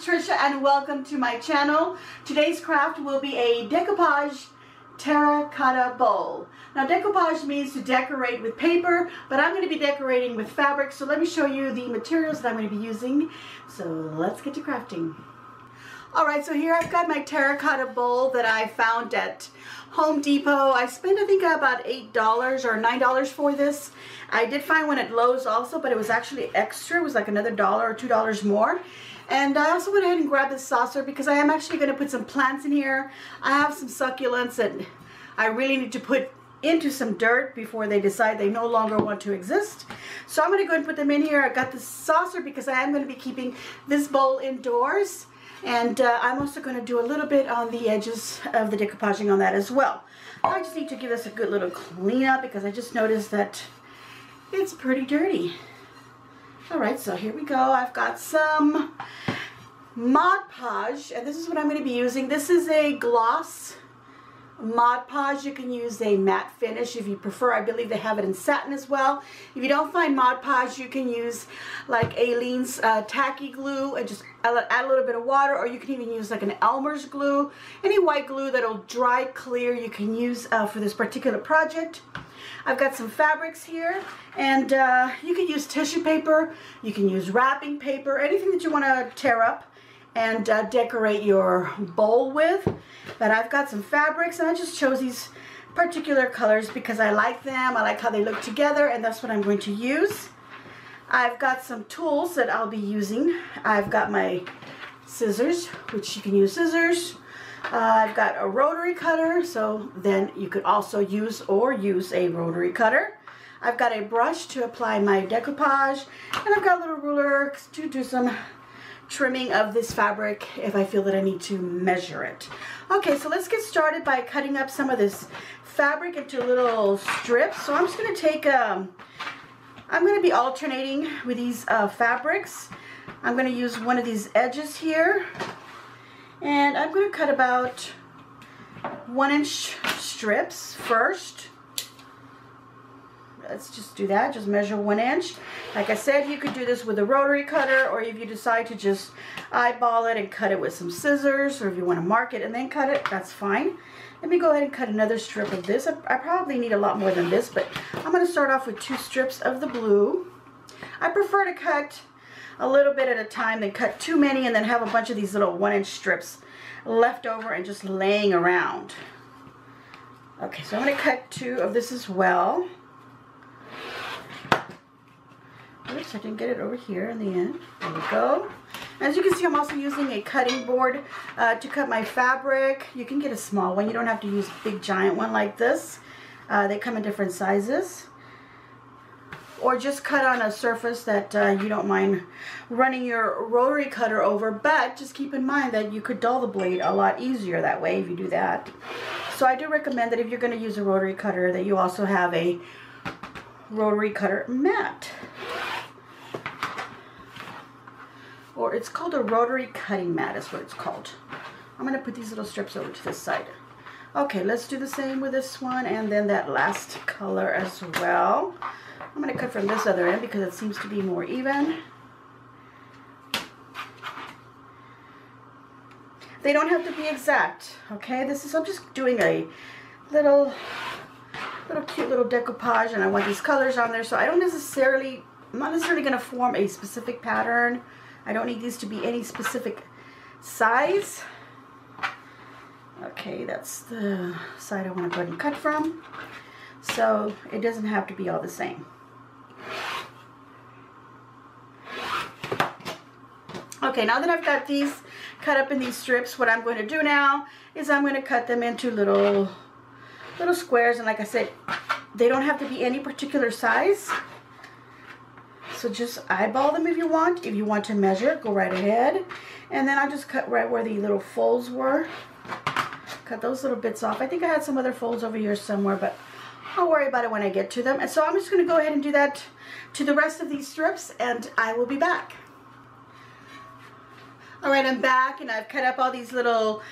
Tricia and welcome to my channel. Today's craft will be a decoupage terracotta bowl. Now decoupage means to decorate with paper, but I'm going to be decorating with fabric, so let me show you the materials that I'm going to be using. So let's get to crafting. Alright, so here I've got my terracotta bowl that I found at Home Depot. I spent I think about $8 or $9 for this. I did find one at Lowe's also, but it was actually extra. It was like another $1 or $2 more. And I also went ahead and grabbed this saucer because I am actually going to put some plants in here. I have some succulents that I really need to put into some dirt before they decide they no longer want to exist. So I'm going to go and put them in here. I got this saucer because I am going to be keeping this bowl indoors. And I'm also going to do a little bit on the edges of the decoupaging on that as well. I just need to give this a good little clean up because I just noticed that it's pretty dirty. Alright, so here we go. I've got some Mod Podge, and this is what I'm going to be using. This is a gloss Mod Podge. You can use a matte finish if you prefer. I believe they have it in satin as well. If you don't find Mod Podge, you can use like Aleene's tacky glue and just add a little bit of water, or you can even use like an Elmer's glue. Any white glue that'll dry clear you can use for this particular project. I've got some fabrics here, and you can use tissue paper, you can use wrapping paper, anything that you want to tear up and decorate your bowl with. But I've got some fabrics, and I just chose these particular colors because I like them. I like how they look together, and that's what I'm going to use. I've got some tools that I'll be using. I've got my scissors, which you can use scissors. I've got a rotary cutter, so then you could also use a rotary cutter. I've got a brush to apply my decoupage, and I've got a little ruler to do some trimming of this fabric if I feel that I need to measure it. Okay, so let's get started by cutting up some of this fabric into little strips. So I'm just going to take, I'm going to be alternating with these fabrics. I'm going to use one of these edges here, and I'm going to cut about 1-inch strips first. Let's just do that, just measure 1 inch. Like I said, you could do this with a rotary cutter, or if you decide to just eyeball it and cut it with some scissors, or if you want to mark it and then cut it, that's fine. Let me go ahead and cut another strip of this. I probably need a lot more than this, but I'm going to start off with 2 strips of the blue. I prefer to cut a little bit at a time than cut too many and then have a bunch of these little 1-inch strips left over and just laying around. Okay, so I'm going to cut 2 of this as well. Oops, I didn't get it over here in the end. There we go. As you can see, I'm also using a cutting board to cut my fabric. You can get a small one. You don't have to use a big giant one like this. They come in different sizes. Or just cut on a surface that you don't mind running your rotary cutter over, but just keep in mind that you could dull the blade a lot easier that way if you do that. So I do recommend that if you're going to use a rotary cutter, that you also have a rotary cutter mat. Or it's called a rotary cutting mat is what it's called. I'm going to put these little strips over to this side. Okay, let's do the same with this one and then that last color as well. I'm going to cut from this other end because it seems to be more even. They don't have to be exact, okay? I'm just doing a little cute little decoupage, and I want these colors on there, so I'm not necessarily going to form a specific pattern. I don't need these to be any specific size. Okay, that's the side I want to go ahead and cut from. So it doesn't have to be all the same. Okay, now that I've got these cut up in these strips, what I'm going to do now is I'm going to cut them into little squares. And like I said, they don't have to be any particular size. So just eyeball them if you want. If you want to measure, go right ahead. And then I'll just cut right where the little folds were. Cut those little bits off. I think I had some other folds over here somewhere, but I'll worry about it when I get to them. And so I'm just going to go ahead and do that to the rest of these strips, and I will be back. Alright, I'm back, and I've cut up all these little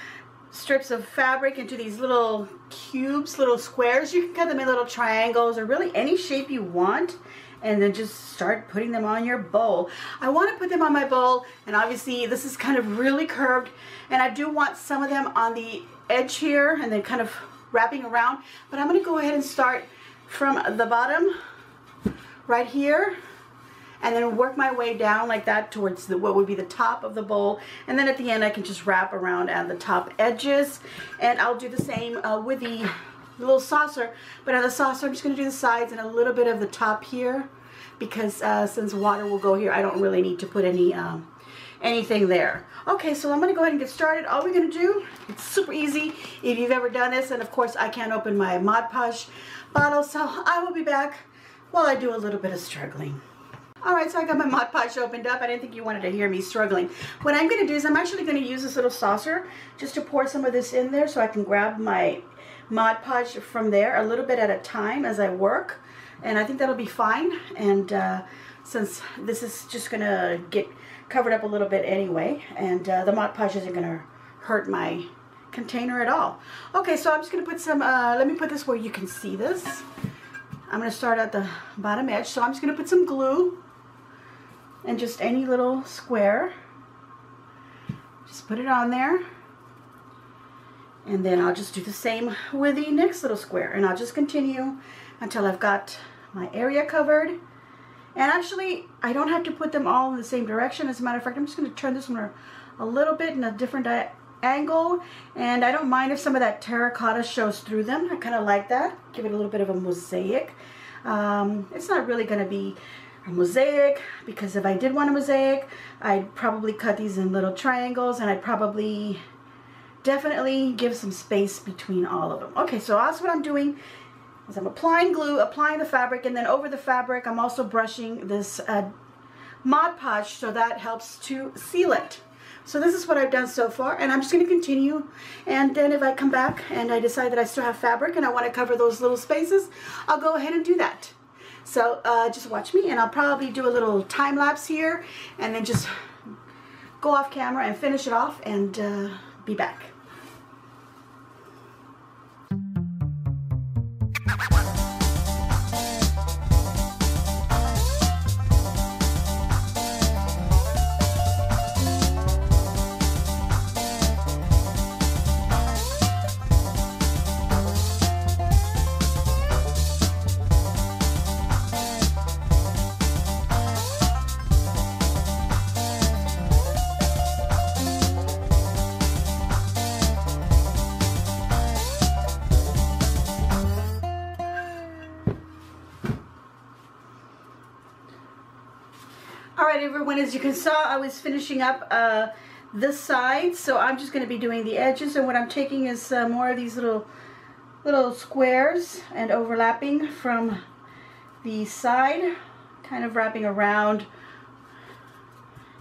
strips of fabric into these little cubes, little squares. You can cut them in little triangles or really any shape you want. and then just start putting them on your bowl. I want to put them on my bowl, and obviously this is kind of really curved, and I do want some of them on the edge here and then kind of wrapping around, but I'm going to go ahead and start from the bottom right here and then work my way down like that towards what would be the top of the bowl, and then at the end I can just wrap around at the top edges. And I'll do the same with the little saucer, but on the saucer I'm just going to do the sides and a little bit of the top here, because since water will go here, I don't really need to put any anything there. Okay, so I'm going to go ahead and get started. All we're going to do, it's super easy if you've ever done this, and of course I can't open my Mod Podge bottle, so I will be back while I do a little bit of struggling. Alright, so I got my Mod Podge opened up. I didn't think you wanted to hear me struggling. What I'm going to do is I'm actually going to use this little saucer just to pour some of this in there so I can grab my Mod Podge from there a little bit at a time as I work. And I think that'll be fine. And since this is just going to get covered up a little bit anyway, and the Mod Podge isn't going to hurt my container at all. Okay, so I'm just going to put some, let me put this where you can see this. I'm going to start at the bottom edge, so I'm just going to put some glue and just any little square. Just put it on there. And then I'll just do the same with the next little square, and I'll just continue until I've got my area covered. And actually, I don't have to put them all in the same direction. As a matter of fact, I'm just going to turn this one a little bit in a different angle, and I don't mind if some of that terracotta shows through them. I kind of like that. Give it a little bit of a mosaic. It's not really going to be a mosaic, because if I did want a mosaic, I'd probably cut these in little triangles, and I'd probably definitely give some space between all of them. Okay, so that's what I'm doing, is I'm applying glue, applying the fabric, and then over the fabric I'm also brushing this Mod Podge, so that helps to seal it. So this is what I've done so far, and I'm just going to continue, and then if I come back and I decide that I still have fabric and I want to cover those little spaces, I'll go ahead and do that. So just watch me, and I'll probably do a little time lapse here and then just go off camera and finish it off and be back. Alright everyone, as you can saw, I was finishing up this side, so I'm just going to be doing the edges, and what I'm taking is more of these little squares and overlapping from the side, kind of wrapping around,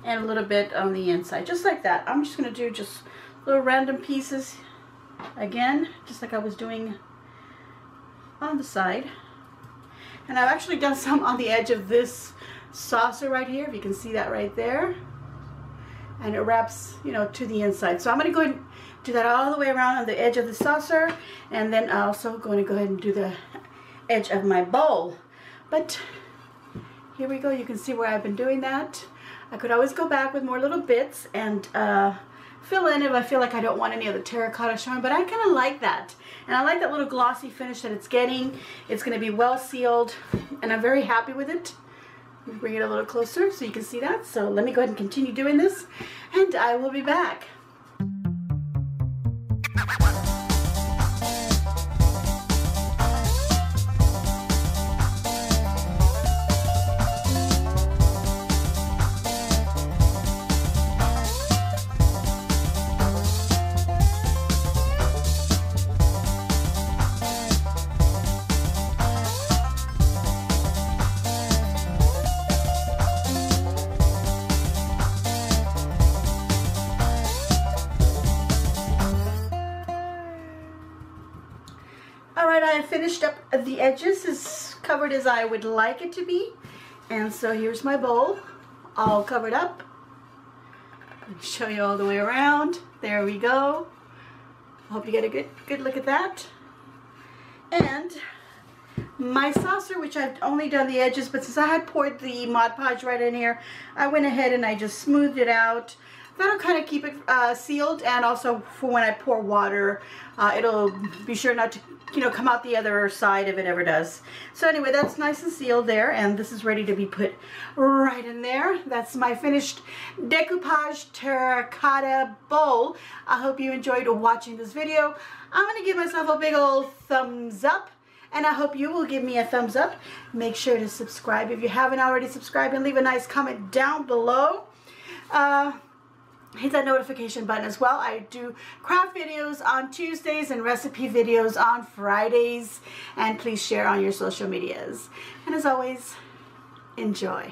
and a little bit on the inside, just like that. I'm just going to do just little random pieces again, just like I was doing on the side. And I've actually done some on the edge of this saucer right here, if you can see that right there, and it wraps, you know, to the inside. So I'm going to go ahead and do that all the way around on the edge of the saucer, and then I'm also going to go ahead and do the edge of my bowl. But here we go, you can see where I've been doing that. I could always go back with more little bits and fill in if I feel like I don't want any of the terracotta showing, but I kind of like that. And I like that little glossy finish that it's getting. It's going to be well sealed, and I'm very happy with it. Bring it a little closer so you can see that. So let me go ahead and continue doing this, and I will be back. Alright, I have finished up the edges as covered as I would like it to be. And so here's my bowl, all covered up. I'll show you all the way around. There we go. I hope you get a good look at that. And my saucer, which I've only done the edges, but since I had poured the Mod Podge right in here, I went ahead and I just smoothed it out. That'll kind of keep it sealed, and also for when I pour water, it'll be sure not to, you know, come out the other side if it ever does. So anyway, that's nice and sealed there, and this is ready to be put right in there. That's my finished Decoupage Terracotta bowl. I hope you enjoyed watching this video. I'm going to give myself a big old thumbs up, and I hope you will give me a thumbs up. Make sure to subscribe if you haven't already subscribed, and leave a nice comment down below. Hit that notification button as well. I do craft videos on Tuesdays and recipe videos on Fridays. And please share on your social medias. And as always, enjoy.